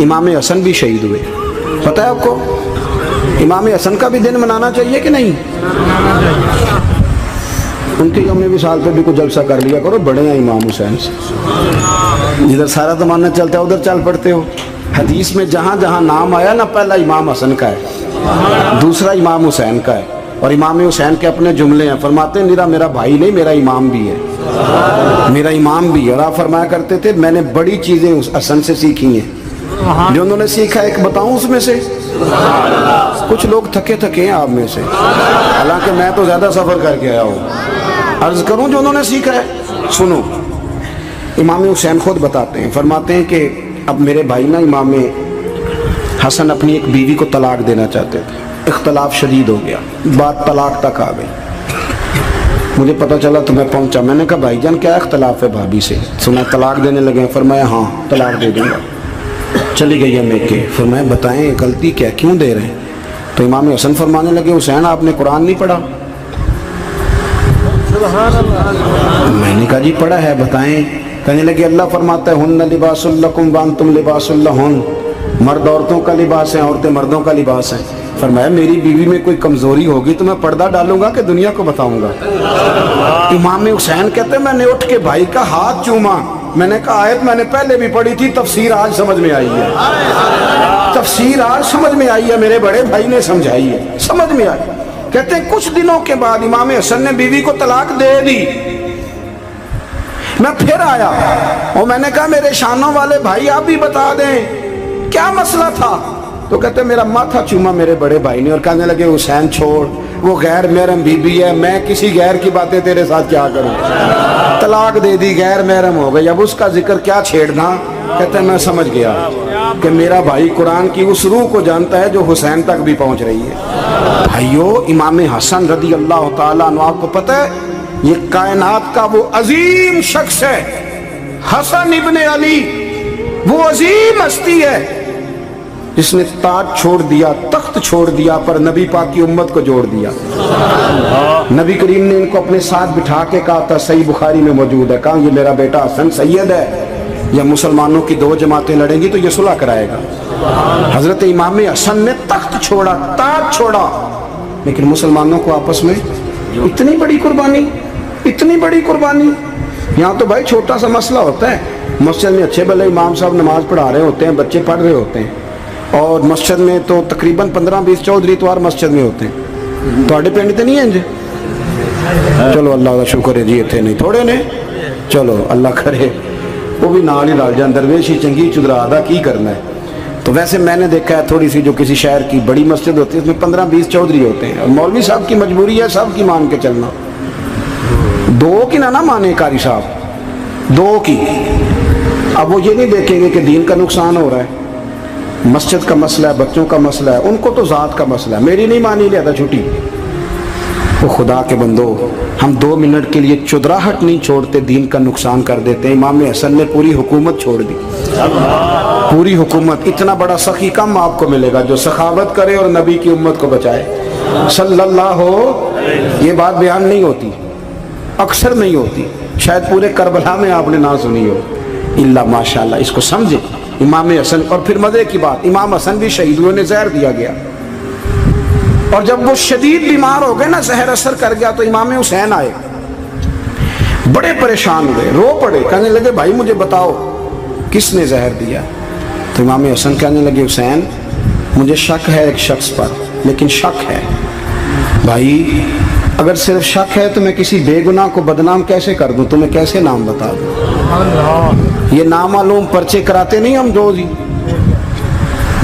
امام حسن بھی شہید ہوئے. پتہ ہے آپ کو امام حسن کا بھی دن منانا چاہیے کہ نہیں؟ ان کے یوم وصال پہ بھی کوئی جلسہ کر لیا کرو، بڑے ہیں امام حسین سے. جدھر سارا زمانہ چلتا ہے ادھر چل پڑتے ہو. حدیث میں جہاں جہاں نام آیا نا، پہلا امام حسن کا ہے، دوسرا امام حسین کا ہے. اور امام حسین کے اپنے جملے ہیں، فرماتے ہیں میرا بھائی نہیں، میرا امام بھی ہے، میرا امام بھی ہے. اور آپ فرمایا کرتے تھے میں نے بڑی چیزیں اس حسن سے سیکھی ہیں. جو انہوں نے سیکھا ایک بتاؤں اس میں سے؟ کچھ لوگ تھکے ہیں آپ میں سے، حالانکہ میں تو زیادہ سفر کر کے آیا ہوں. عرض کروں جو انہوں نے سیکھا ہے، سنو. امام حسین خود بتاتے ہیں، فرماتے ہیں کہ اب میرے بھائی نا امام حسن اپنی ایک بیوی کو طلاق دینا چاہتے تھے. اختلاف شدید ہو گیا، بات طلاق تک آ گئی. مجھے پتہ چلا تو میں پہنچا. میں نے کہا بھائی جان کیا اختلاف ہے بھابھی سے؟ سنا طلاق دینے لگے. فرمایا ہاں طلاق دے دوں گا. چلی گئی ہے میکے. فرمایا بتائیں غلطی کیا، کیوں دے رہے ہیں؟ تو امام حسن فرمانے لگے حسین آپ نے قرآن نہیں پڑھا؟ میں نے کہا جی پڑھا ہے، بتائیں. کہنے لگے اللہ فرماتا ہے ہن لباس لکم وانتم لباس لہن، مرد عورتوں کا لباس ہے، عورتیں مردوں کا لباس ہیں. فرمایا میری بیوی میں کوئی کمزوری ہوگی تو میں پردہ ڈالوں گا کہ دنیا کو بتاؤں گا؟ امام حسین کہتے ہیں میں نے اٹھ کے بھائی کا ہاتھ چوما. میں نے کہا آیت میں نے پہلے بھی پڑھی تھی، تفسیر آج سمجھ میں آئی ہے، تفسیر آج سمجھ میں آئی ہے، میرے بڑے بھائی نے سمجھائی ہے، سمجھ میں آئی. کہتے ہیں کچھ دنوں کے بعد امام حسن نے بیوی کو طلاق دے دی. میں پھر آیا اور میں نے کہا میرے شانوں والے بھائی آپ بھی بتا دیں کیا مسئلہ تھا. تو کہتے میرا ماتھا چوما میرے بڑے بھائی نے اور کہنے لگے حسین چھوڑ، وہ غیر محرم بیوی ہے، میں کسی غیر کی باتیں تیرے ساتھ کیا کروں. طلاق دے دی، غیر محرم ہو گئی، اب اس کا ذکر کیا چھیڑنا. کہتے ہیں میں سمجھ گیا کہ میرا بھائی قرآن کی اس روح کو جانتا ہے جو حسین تک بھی پہنچ رہی ہے. بھائیو امام حسن رضی اللہ تعالیٰ عنہ، آپ کو پتہ ہے یہ کائنات کا وہ عظیم شخص ہے، حسن ابن علی، وہ عظیم ہستی ہے جس نے تاج چھوڑ دیا، تخت چھوڑ دیا، پر نبی پاک کی امت کو جوڑ دیا. نبی کریم نے ان کو اپنے ساتھ بٹھا کے کہا تھا، صحیح بخاری میں موجود ہے، کہا یہ میرا بیٹا حسن سید ہے، یا مسلمانوں کی دو جماعتیں لڑیں گی تو یہ صلح کرائے گا. حضرت امام حسن نے تخت چھوڑا، تاج چھوڑا، لیکن مسلمانوں کو آپس میں اتنی بڑی قربانی، اتنی بڑی قربانی. یہاں تو بھائی چھوٹا سا مسئلہ ہوتا ہے، مسجد میں اچھے بھلے امام صاحب نماز پڑھا رہے ہوتے ہیں، بچے پڑھ رہے ہوتے ہیں، اور مسجد میں تو تقریباً 15-20 چودھری اتوار مسجد میں ہوتے ہیں. تھوڑے پنڈ تو نہیں ہیں جی؟ چلو اللہ کا شکر ہے جی اتنے نہیں تھوڑے نے، چلو اللہ کرے وہ بھی نال ہی رل جان، درویش ہی چنگی چدرا دا کی کرنا ہے. تو ویسے میں نے دیکھا ہے تھوڑی سی جو کسی شہر کی بڑی مسجد ہوتی ہے اس میں 15-20 چودھری ہوتے ہیں، اور مولوی صاحب کی مجبوری ہے سب کی مان کے چلنا. دو کی نہ مانے قاری صاحب، دو کی. اب وہ یہ نہیں دیکھیں گے کہ دین کا نقصان ہو رہا ہے، مسجد کا مسئلہ ہے، بچوں کا مسئلہ ہے، ان کو تو ذات کا مسئلہ ہے، میری نہیں مانی لیا چھٹی. وہ خدا کے بندو، ہم 2 منٹ کے لیے چدراہٹ نہیں چھوڑتے، دین کا نقصان کر دیتے ہیں. امام حسن نے پوری حکومت چھوڑ دی، پوری حکومت. اتنا بڑا سخی کم آپ کو ملے گا جو سخاوت کرے اور نبی کی امت کو بچائے صلی اللہ ہو. یہ بات بیان نہیں ہوتی، اکثر نہیں ہوتی، شاید پورے کربلا میں آپ نے نہ سنی ہو الا ماشاءاللہ. اس کو سمجھے امام حسن. اور پھر مزے کی بات، امام حسن بھی شہید ہوئے، انہیں زہر دیا گیا، اور جب وہ شدید بیمار ہو گئے نا، زہر اثر کر گیا، تو امام حسین آئے، بڑے پریشان ہوئے، رو پڑے، کہنے لگے بھائی مجھے بتاؤ کس نے زہر دیا. تو امام حسن کہنے لگے حسین مجھے شک ہے ایک شخص پر، لیکن شک ہے بھائی، اگر صرف شک ہے تو میں کسی بے گناہ کو بدنام کیسے کر دوں، تمہیں کیسے نام بتا دوں. یہ نامعلوم پرچے کراتے نہیں ہم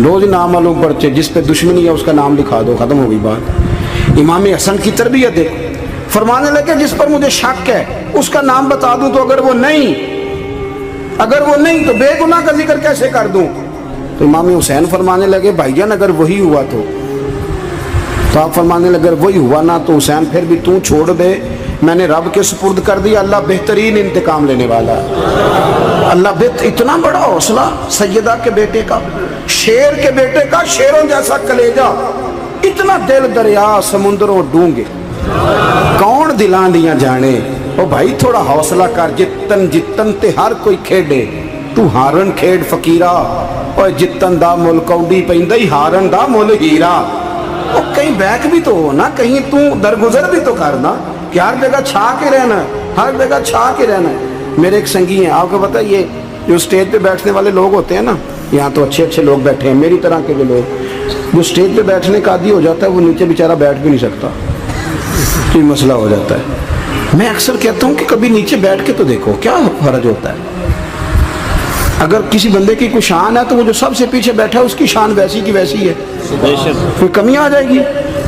روز نامعلوم پرچے، جس پہ دشمنی ہے اس کا نام لکھا دو، ختم ہو گئی بات. امام حسن کی تربیت دیکھو، فرمانے لگے جس پر مجھے شک ہے اس کا نام بتا دوں، تو اگر وہ نہیں تو بے گناہ کا ذکر کیسے کر دوں. تو امام حسین فرمانے لگے بھائی جان اگر وہی ہوا تو آپ فرمانے لگے اگر وہی ہوا نا تو حسین پھر بھی تو چھوڑ دے، میں نے رب کے سپرد کر دیا، اللہ بہترین انتقام لینے والا ہے. اللہ اتنا بڑا حوصلہ سیدہ کے بیٹے کا، شیر کے بیٹے کا، شیروں جیسا کلیجہ، اتنا دل دریا سمندروں ڈونگے، کون دلان دیاں جانے. او بھائی تھوڑا حوصلہ کر، جتن تے ہر کوئی کھیڑے، تو ہارن کھیڑ فقیرہ اور جتن دا مل کوڈی پیندی ہارن دا مل ہیرا. اور کہیں بیک بھی تو ہو نا, کہیں تو درگزر بھی تو کرنا کہ ہر جگہ چھا کے رہنا ہے, ہر جگہ چھا کے رہنا ہے. میرے ایک سنگی ہیں, آپ کو پتہ یہ جو اسٹیج پہ بیٹھنے والے لوگ ہوتے ہیں نا, یہاں تو اچھے اچھے لوگ بیٹھے ہیں میری طرح کے جو لوگ, جو اسٹیج پہ بیٹھنے کا عادی ہو جاتا ہے وہ نیچے بیچارہ بیٹھ بھی نہیں سکتا, کوئی مسئلہ ہو جاتا ہے. میں اکثر کہتا ہوں کہ کبھی نیچے بیٹھ کے تو دیکھو کیا فرق ہوتا ہے. اگر کسی بندے کی کوئی شان ہے تو وہ جو سب سے پیچھے بیٹھا ہے اس کی شان ویسی کی ویسی ہے, کوئی کمی آ جائے گی؟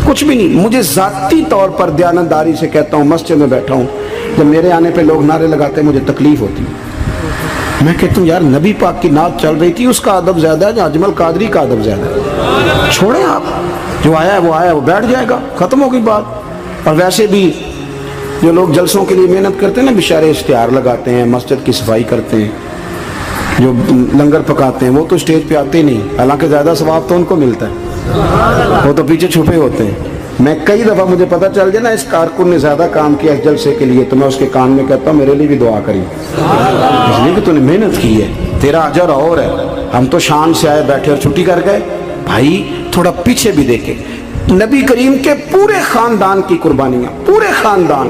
کچھ بھی نہیں. مجھے ذاتی طور پر دیانتداری سے کہتا ہوں, مسجد میں بیٹھا ہوں, جب میرے آنے پہ لوگ نعرے لگاتے ہیں مجھے تکلیف ہوتی ہے. میں کہتا ہوں یار نبی پاک کی نعت چل رہی تھی, اس کا ادب زیادہ ہے یا اجمل قادری کا ادب زیادہ ہے؟ چھوڑیں آپ, جو آیا ہے وہ بیٹھ جائے گا, ختم ہو گئی بات. اور ویسے بھی جو لوگ جلسوں کے لیے محنت کرتے ہیں نا, بیچارے اشتہار لگاتے ہیں, مسجد کی صفائی کرتے ہیں, جو لنگر پکاتے ہیں, وہ تو اسٹیج پہ آتے ہی نہیں, حالانکہ زیادہ ثواب تو ان کو ملتا ہے, وہ تو پیچھے چھپے ہوتے ہیں. میں کئی دفعہ مجھے پتہ چل جائے نا اس کارکن نے زیادہ کام کیا اس جلسے کے لیے, تو میں اس کے کان میں کہتا ہوں میرے لیے بھی دعا کری, اس لیے کہ تو نے محنت کی ہے, تیرا اجر اور ہے. ہم تو شان سے آئے بیٹھے اور چھٹی کر گئے. بھائی تھوڑا پیچھے بھی دیکھے, نبی کریم کے پورے خاندان کی قربانیاں, پورے خاندان.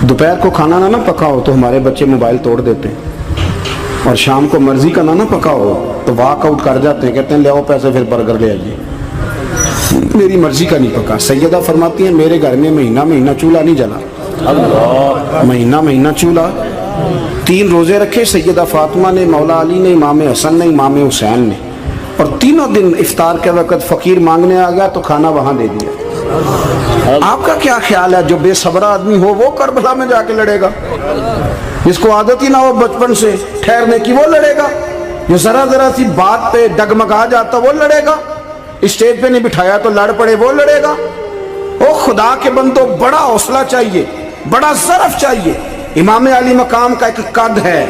دوپہر کو کھانا نہ پکا ہو تو ہمارے بچے موبائل توڑ دیتے ہیں, اور شام کو مرضی کا نہ پکا ہو تو واک آؤٹ کر جاتے ہیں, کہتے ہیں لے آؤ پیسے پھر برگر لے آئیے, میری مرضی کا نہیں پکا. سیدہ فرماتی ہیں میرے گھر میں مہینہ مہینہ چولہا نہیں جلا, مہینہ مہینہ چولہا. 3 روزے رکھے سیدہ فاطمہ نے, مولا علی نے, امام حسن نے, امام حسین نے, اور تینوں دن افطار کے وقت فقیر مانگنے آ گیا تو کھانا وہاں دے دیا. آپ کا کیا خیال ہے جو بے صبر آدمی ہو وہ کربلا میں جا کے لڑے گا؟ جس کو عادت ہی نہ ہو بچپن سے ٹھہرنے کی وہ لڑے گا؟ جو ذرا ذرا سی بات پہ ڈگمگا جاتا وہ لڑے گا؟ اسٹیج پہ نہیں بٹھایا تو لڑ پڑے وہ لڑے گا؟ او خدا کے بندو, بڑا حوصلہ چاہیے, بڑا ظرف چاہیے. امام علی مقام کا ایک قد ہے,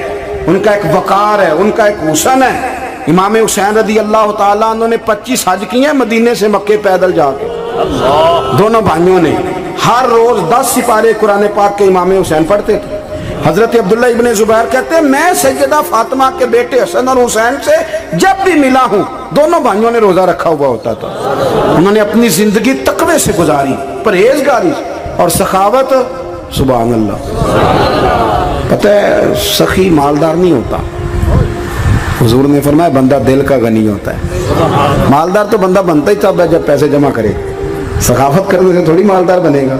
ان کا ایک وقار ہے, ان کا ایک حسن ہے. امام حسین رضی اللہ تعالیٰ عنہ نے 25 حج کیے ہیں مدینے سے مکے پیدل جا کے. دونوں بھائیوں نے ہر روز 10 سپارے قرآن پاک کے امام حسین پڑھتے تھے. حضرت عبداللہ ابن زبیر کہتے ہیں میں سیدہ فاطمہ کے بیٹے حسن اور حسین سے جب بھی ملا ہوں دونوں بھائیوں نے روزہ رکھا ہوا ہوتا تھا. انہوں نے اپنی زندگی تقوی سے گزاری, پرہیزگاری اور سخاوت. سبحان اللہ. پتہ ہے سخی مالدار نہیں ہوتا, حضور نے فرمایا بندہ دل کا غنی ہوتا ہے. مالدار تو بندہ بنتا ہی تب ہے جب پیسے جمع کرے, سخاوت کرنے سے تھوڑی مالدار بنے گا.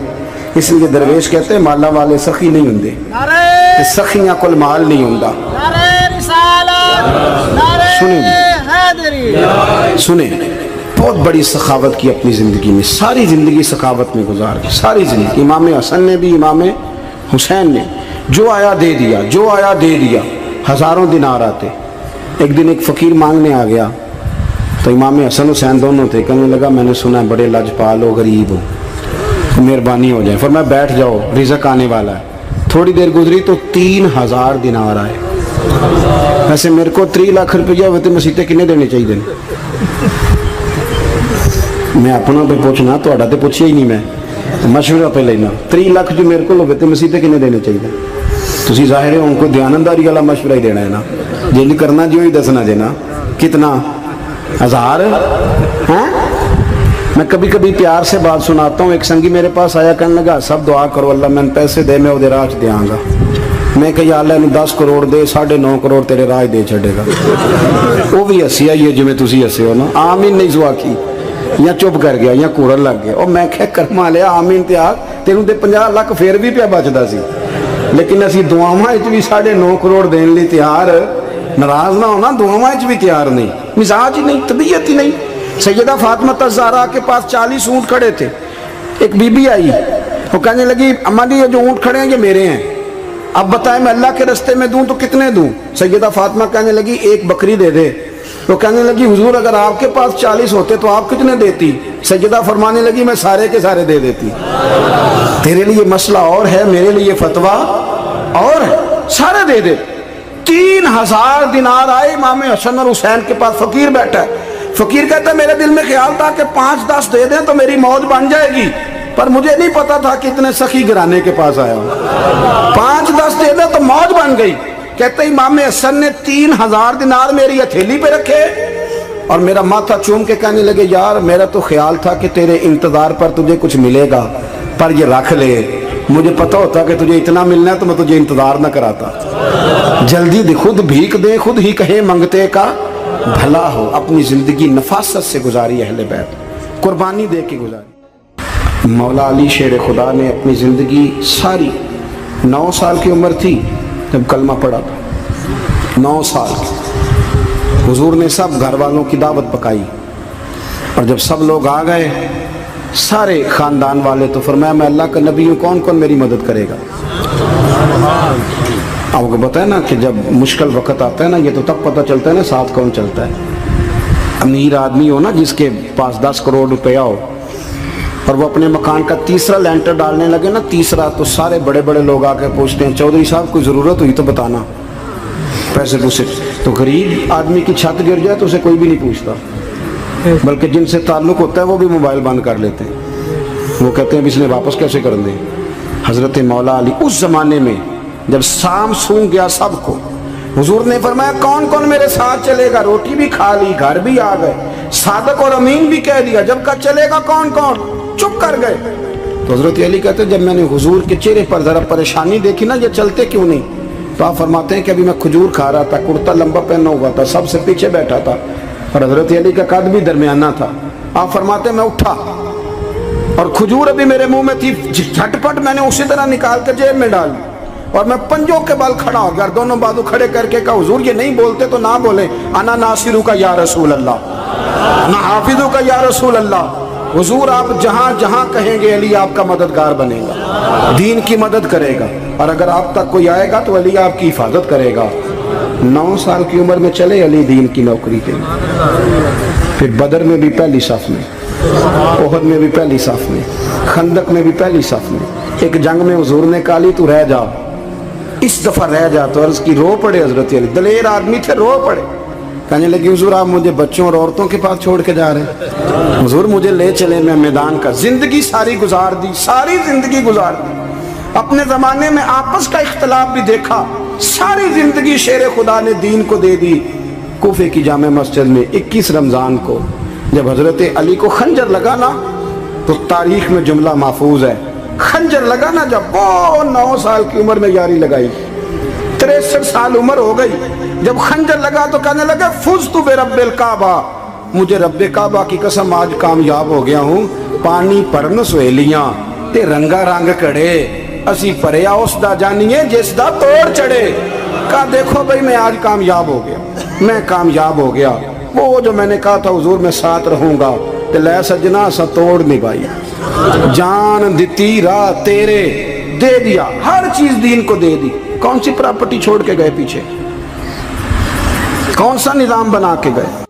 اس لیے درویش کہتے ہیں مالا والے سخی نہیں ہوندے, سخیاں کل مال نہیں ہوندا. سنیں بہت بڑی سخاوت کی اپنی زندگی میں, ساری زندگی سخاوت میں گزار دی, ساری زندگی. امام حسن نے بھی, امام حسین نے, جو آیا دے دیا, جو آیا دے دیا. ہزاروں دینار آتے. ایک دن ایک فقیر مانگنے آ گیا تو امام حسن حسین دونوں تھے, کہنے لگا میں نے سنا ہے بڑے لجپال ہو, غریب ہو, مہربانی ہو جائے. فرمایا بیٹھ جاؤ رزق آنے والا ہے. تھوڑی دیر گزری تو 3000 دینار آئے. ویسے میرے کو 3 لاکھ روپیہ ہوئے تو مسیطے کنے دینے چاہیے؟ میں اپنا پہ پوچھنا, تو پوچھیا ہی نہیں, میں مشورہ پہ لینا. 3 لاکھ جو میرے کو ہوئے تو مسیطے کنے دینے چاہیے؟ تسی ظاہر ہے ان کو دیانتداری والا مشورہ ہی دینا ہے نا, جی نہیں کرنا جو ہی دسنا جی نا. کتنا 1000 ہیں؟ میں کبھی کبھی پیار سے بات سناتا ہوں. ایک سنگی میرے پاس آیا, کہنے لگا سب دعا کرو اللہ میں پیسے دے, میں وہ راہ دیا گا. میں کہ یا اللہ 10 کروڑ دے, 9.5 کروڑ تیرے راہ دے چھڑے گا. وہ بھی ہسی آئی ہے جو میں تسی ہسے ہو نا. آمین نہیں سوا کی, یا چپ کر گیا یا کورن لگ گیا. اور میں کہ کرما لیا آمین تے آگ, تینوں تے 50 لاکھ پھر بھی پیا بچدا سی. لیکن اسی دعاواں وچ بھی 9.5 کروڑ دین لی تیار, ناراض نہ ہونا, دعاواں وچ بھی تیار نہیں, مزاج ہی نہیں, طبیعت ہی نہیں. سیدہ فاطمہ الزہرا کے پاس 40 اونٹ کھڑے تھے. ایک بی بی آئی, وہ کہنے لگی اماں جی یہ جو اونٹ کھڑے ہیں یہ میرے ہیں, اب بتائیں میں اللہ کے رستے میں دوں تو کتنے دوں؟ سیدہ فاطمہ کہنے لگی 1 بکری دے دے. وہ کہنے لگی حضور اگر آپ کے پاس 40 ہوتے تو آپ کتنے دیتی؟ سیدہ فرمانے لگی میں سارے کے سارے دے دیتی. تیرے لیے مسئلہ اور ہے, میرے لیے فتویٰ اور ہے, سارے دے دے. 3000 دینار آئے امام حسن اور حسین کے پاس. فقیر بیٹھا ہے, فقیر کہتا ہے میرے دل میں خیال تھا کہ 5-10 دے دیں تو میری موت بن جائے گی. پر مجھے نہیں پتا تھا کہ اتنے سخی گھرانے کے پاس آیا ہوں. 5-10 دے دے تو موج بن گئی. کہتے امام حسن نے 3000 دینار میری ہتھیلی پہ رکھے اور میرا ماتھا چوم کے کہنے لگے یار میرا تو خیال تھا کہ تیرے انتظار پر تجھے کچھ ملے گا پر یہ رکھ لے, مجھے پتا ہوتا کہ تجھے اتنا ملنا ہے تو میں تجھے انتظار نہ کراتا. جلدی دے, خود بھیک دے خود ہی کہے منگتے کا بھلا ہو. اپنی زندگی نفاست سے گزاری اہل بیت, قربانی دے کے گزاری. مولا علی شیر خدا نے اپنی زندگی ساری 9 سال کی عمر تھی جب کلمہ پڑھا تھا. 9 سال حضور نے سب گھر والوں کی دعوت پکائی اور جب سب لوگ آ گئے سارے خاندان والے تو فرمایا میں اللہ کا نبی ہوں, کون کون میری مدد کرے گا. آپ کو پتہ ہے نا کہ جب مشکل وقت آتا ہے نا یہ تو تب پتہ چلتا ہے نا ساتھ کون چلتا ہے. امیر آدمی ہو نا جس کے پاس 10 کروڑ روپیہ ہو اور وہ اپنے مکان کا تیسرا لینٹر ڈالنے لگے نا, تیسرا, تو سارے بڑے بڑے لوگ آ کے پوچھتے ہیں چودھری صاحب کوئی ضرورت ہوئی تو بتانا, پیسے پوچھے. تو غریب آدمی کی چھت گر جائے تو اسے کوئی بھی نہیں پوچھتا, بلکہ جن سے تعلق ہوتا ہے وہ بھی موبائل بند کر لیتے ہیں. وہ کہتے ہیں اب اس نے واپس کیسے کر دیں. حضرت مولا علی اس زمانے میں جب سام سونگ گیا سب کو, حضور نے فرمایا کون کون میرے ساتھ چلے گا. روٹی بھی کھا لی, گھر بھی آ گئے, صادق اور امین بھی کہہ دیا. جب کہا چلے گا کون کون, چپ کر گئے. تو حضرت علی کہتے ہیں جب میں نے حضور کے چہرے پر ذرا پریشانی دیکھی نا یہ چلتے کیوں نہیں, تو آپ فرماتے ہیں کہ ابھی میں کھجور کھا رہا تھا, کرتا لمبا پہنا ہوا تھا, سب سے پیچھے بیٹھا تھا اور حضرت علی کا قد بھی درمیانہ تھا. آپ فرماتے ہیں میں اٹھا اور کھجور ابھی میرے منہ میں تھی, جھٹ پٹ میں نے اسی طرح نکال کے جیب میں ڈال اور میں پنجوں کے بل کھڑا ہو گیا, دونوں بازو کھڑے کر کے کہا حضور یہ نہیں بولتے تو نہ بولیں, انا ناصرو کا یا رسول اللہ, انا حافظو کا یا رسول اللہ. حضور آپ جہاں جہاں کہیں گے علی آپ کا مددگار بنے گا, دین کی مدد کرے گا, اور اگر آپ تک کوئی آئے گا تو علی آپ کی حفاظت کرے گا. 9 سال کی عمر میں چلے علی دین کی نوکری کے لیے. پھر بدر میں بھی پہلی صف میں, احد میں بھی پہلی صف میں, خندق میں بھی پہلی صف میں. ایک جنگ میں حضور نے کہا علی تو رہ جا, اس دفعہ رہ جا. تو عرض کی رو پڑے حضرت علی, دلیر آدمی تھے, رو پڑے. کہنے لگے حضور آپ مجھے بچوں اور عورتوں کے پاس چھوڑ کے جا رہے ہیں, حضور مجھے لے چلے, میں میدان کا زندگی ساری گزار دی, ساری زندگی گزار دی. اپنے زمانے میں آپس کا اختلاف بھی دیکھا, ساری زندگی شیر خدا نے دین کو دے دی. کوفے کی جامع مسجد میں 21 رمضان کو جب حضرت علی کو خنجر لگا نا, تو تاریخ میں جملہ محفوظ ہے, خنجر لگا نا جب وہ 9 سال کی عمر میں یاری لگائی, 63 سال عمر ہو گئی, جب خنجر لگا تو کہنے لگا فزت برب الکعبہ, مجھے رب کعبہ کی قسم آج کامیاب ہو گیا ہوں. پانی پرن سویلیاں تے رنگا رنگ کڑے, اسی پریا اس دا جانیے جس دا توڑ چڑھے. کہا دیکھو بھئی میں آج کامیاب ہو گیا, میں کامیاب ہو گیا. وہ جو میں نے کہا تھا حضور میں ساتھ رہوں گا, تے لے سجنا سا توڑ نبھائی, جان دیتی راہ تیرے دے دیا, ہر چیز دین کو دے دی. کون سی پراپرٹی چھوڑ کے گئے پیچھے, کون سا نظام بنا کے گئے.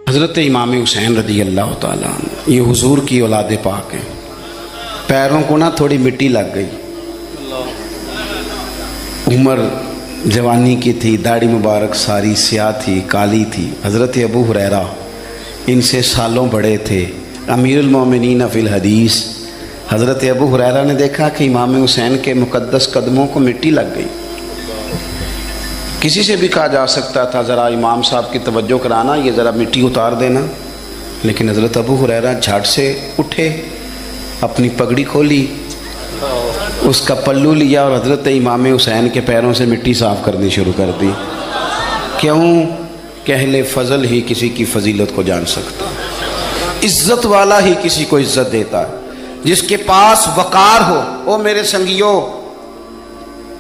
حضرت امام حسین رضی اللہ تعالیٰ عنہ یہ حضور کی اولاد پاک ہیں. پیروں کو نا تھوڑی مٹی لگ گئی, عمر جوانی کی تھی, داڑھی مبارک ساری سیاہ تھی, کالی تھی. حضرت ابو ہریرہ ان سے سالوں بڑے تھے, امیر المومنین فی الحدیث. حضرت ابو ہریرہ نے دیکھا کہ امام حسین کے مقدس قدموں کو مٹی لگ گئی. کسی سے بھی کہا جا سکتا تھا ذرا امام صاحب کی توجہ کرانا, یہ ذرا مٹی اتار دینا, لیکن حضرت ابو ہریرہ جھٹ سے اٹھے, اپنی پگڑی کھولی, اس کا پلو لیا اور حضرت امام حسین کے پیروں سے مٹی صاف کرنی شروع کر دی. کیوں کہ اہل فضل ہی کسی کی فضیلت کو جان سکتا, عزت والا ہی کسی کو عزت دیتا ہے. جس کے پاس وقار ہو, او میرے سنگیو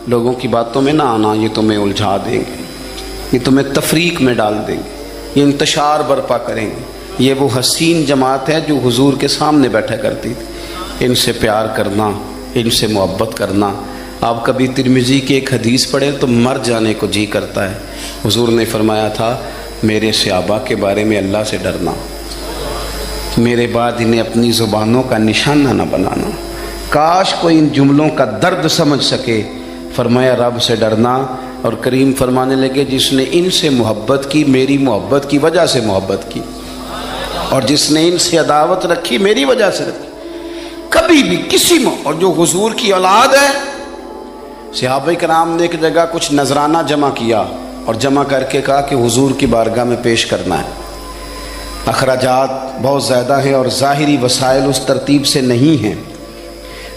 لوگوں کی باتوں میں نہ آنا, یہ تمہیں الجھا دیں گے, یہ تمہیں تفریق میں ڈال دیں گے, یہ انتشار برپا کریں گے. یہ وہ حسین جماعت ہے جو حضور کے سامنے بیٹھا کرتی تھی. ان سے پیار کرنا, ان سے محبت کرنا. آپ کبھی ترمذی کی ایک حدیث پڑھیں تو مر جانے کو جی کرتا ہے. حضور نے فرمایا تھا میرے صحابہ کے بارے میں اللہ سے ڈرنا, میرے بعد انہیں اپنی زبانوں کا نشانہ نہ بنانا. کاش کوئی ان جملوں کا درد سمجھ سکے. فرمایا رب سے ڈرنا, اور کریم فرمانے لگے جس نے ان سے محبت کی میری محبت کی وجہ سے محبت کی, اور جس نے ان سے عداوت رکھی میری وجہ سے رکھی. کبھی بھی کسی میں. اور جو حضور کی اولاد ہے، صحابہ کرام نے ایک جگہ کچھ نذرانہ جمع کیا اور جمع کر کے کہا کہ حضور کی بارگاہ میں پیش کرنا ہے. اخراجات بہت زیادہ ہیں اور ظاہری وسائل اس ترتیب سے نہیں ہیں.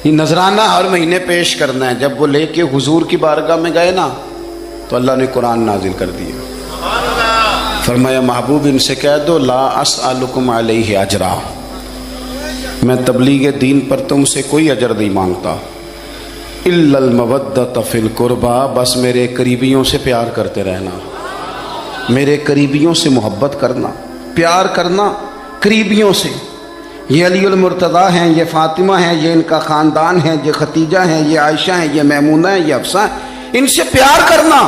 یہ نذرانہ ہر مہینے پیش کرنا ہے. جب وہ لے کے حضور کی بارگاہ میں گئے نا تو اللہ نے قرآن نازل کر دیا. فرمایا محبوب ان سے کہہ دو لا اسألکم علیہ اجرا، میں تبلیغ دین پر تم سے کوئی اجر نہیں مانگتا، الا المودۃ فی القربى، بس میرے قریبیوں سے پیار کرتے رہنا، میرے قریبیوں سے محبت کرنا، پیار کرنا قریبیوں سے. یہ علی المرتضیٰ ہیں، یہ فاطمہ ہیں، یہ ان کا خاندان ہے، یہ ختیجہ ہیں، یہ عائشہ ہیں، یہ میمونہ ہیں، یہ حفصہ ہیں، ان سے پیار کرنا،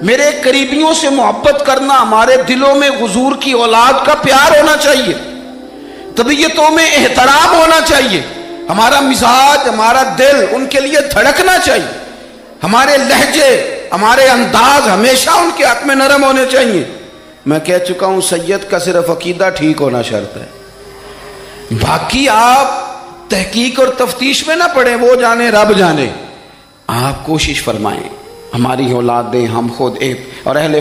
میرے قریبیوں سے محبت کرنا. ہمارے دلوں میں حضور کی اولاد کا پیار ہونا چاہیے، طبیعتوں میں احترام ہونا چاہیے، ہمارا مزاج، ہمارا دل ان کے لیے دھڑکنا چاہیے، ہمارے لہجے، ہمارے انداز ہمیشہ ان کے حق میں نرم ہونے چاہیے. میں کہہ چکا ہوں سید کا صرف عقیدہ ٹھیک ہونا شرط ہے، باقی آپ تحقیق اور تفتیش میں نہ پڑیں، وہ جانے رب جانے. آپ کوشش فرمائیں ہماری اولادیں، ہم خود اور اہل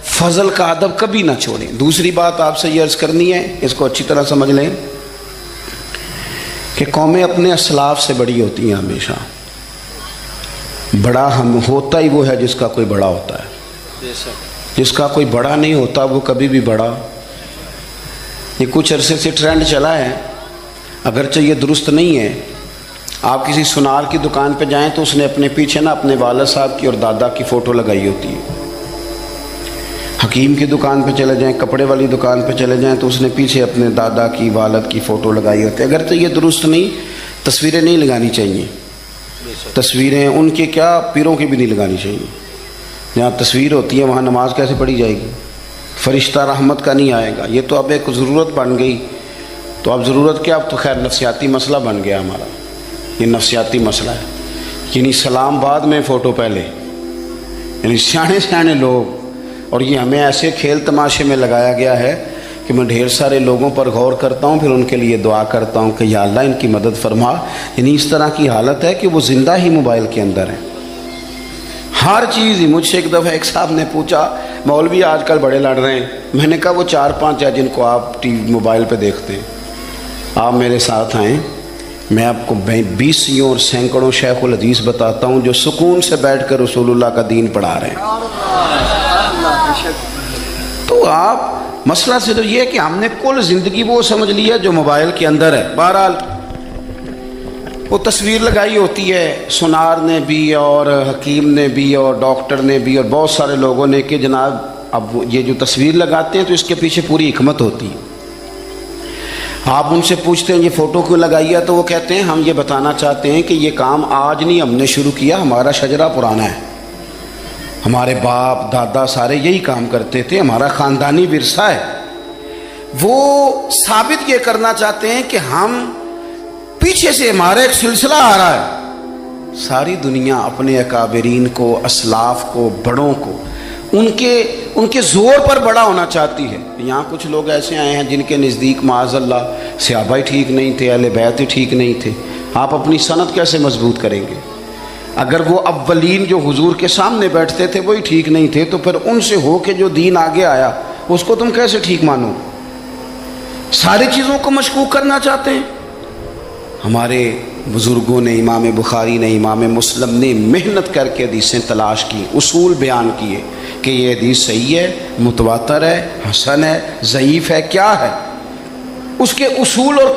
فضل کا ادب کبھی نہ چھوڑیں. دوسری بات آپ سے یہ عرض کرنی ہے، اس کو اچھی طرح سمجھ لیں کہ قومیں اپنے اسلاف سے بڑی ہوتی ہیں ہمیشہ. بڑا ہم ہوتا ہی وہ ہے جس کا کوئی بڑا ہوتا ہے، جس کا کوئی بڑا نہیں ہوتا وہ کبھی بھی بڑا. یہ کچھ عرصے سے ٹرینڈ چلا ہے، اگرچہ یہ درست نہیں ہے. آپ کسی سنار کی دکان پہ جائیں تو اس نے اپنے پیچھے نا اپنے والد صاحب کی اور دادا کی فوٹو لگائی ہوتی ہے. حکیم کی دکان پہ چلے جائیں، کپڑے والی دکان پہ چلے جائیں تو اس نے پیچھے اپنے دادا کی، والد کی فوٹو لگائی ہوتی ہے. اگرچہ یہ درست نہیں، تصویریں نہیں لگانی چاہیے. تصویریں ان کے کیا، پیروں کی بھی نہیں لگانی چاہیے. جہاں تصویر ہوتی ہے وہاں نماز کیسے پڑھی جائے گی؟ فرشتہ رحمت کا نہیں آئے گا. یہ تو اب ایک ضرورت بن گئی. تو اب ضرورت کیا، اب تو خیر نفسیاتی مسئلہ بن گیا ہمارا. یہ نفسیاتی مسئلہ ہے، یعنی سلام بعد میں فوٹو پہلے، یعنی سیانے سیانے لوگ. اور یہ ہمیں ایسے کھیل تماشے میں لگایا گیا ہے کہ میں ڈھیر سارے لوگوں پر غور کرتا ہوں، پھر ان کے لیے دعا کرتا ہوں کہ یا اللہ ان کی مدد فرما. یعنی اس طرح کی حالت ہے کہ وہ زندہ ہی موبائل کے اندر ہیں، ہر چیز ہی. مجھ سے ایک دفعہ ایک صاحب نے پوچھا مولوی آج کل بڑے لڑ رہے ہیں. میں نے کہا وہ 4-5 ہے جن کو آپ ٹی وی موبائل پہ دیکھتے ہیں، آپ میرے ساتھ آئیں، میں آپ کو 20 اور سینکڑوں شیخ الحدیث بتاتا ہوں جو سکون سے بیٹھ کر رسول اللہ کا دین پڑھا رہے ہیں. تو آپ مسئلہ صرف یہ ہے کہ ہم نے کل زندگی وہ سمجھ لیا جو موبائل کے اندر ہے. بہرحال وہ تصویر لگائی ہوتی ہے سنار نے بھی اور حکیم نے بھی اور ڈاکٹر نے بھی اور بہت سارے لوگوں نے کہ جناب اب یہ جو تصویر لگاتے ہیں تو اس کے پیچھے پوری حکمت ہوتی ہے. آپ ان سے پوچھتے ہیں یہ فوٹو کیوں لگائی ہے تو وہ کہتے ہیں ہم یہ بتانا چاہتے ہیں کہ یہ کام آج نہیں ہم نے شروع کیا، ہمارا شجرہ پرانا ہے، ہمارے باپ دادا سارے یہی کام کرتے تھے، ہمارا خاندانی ورثہ ہے. وہ ثابت یہ کرنا چاہتے ہیں کہ ہم پیچھے سے ہمارا ایک سلسلہ آ رہا ہے. ساری دنیا اپنے اکابرین کو، اسلاف کو، بڑوں کو ان کے زور پر بڑا ہونا چاہتی ہے. یہاں کچھ لوگ ایسے آئے ہیں جن کے نزدیک معاذ اللہ صحابہ ہی ٹھیک نہیں تھے، اہل بیت ہی ٹھیک نہیں تھے. آپ اپنی سند کیسے مضبوط کریں گے؟ اگر وہ اولین جو حضور کے سامنے بیٹھتے تھے وہی ٹھیک نہیں تھے تو پھر ان سے ہو کے جو دین آگے آیا اس کو تم کیسے ٹھیک مانو؟ ساری چیزوں کو مشکوک کرنا چاہتے ہیں. ہمارے بزرگوں نے، امام بخاری نے، امام مسلم نے محنت کر کے حدیثیں تلاش کی، اصول بیان کیے کہ یہ حدیث صحیح ہے، متواتر ہے، حسن ہے، ضعیف ہے، کیا ہے. اس کے اصول اور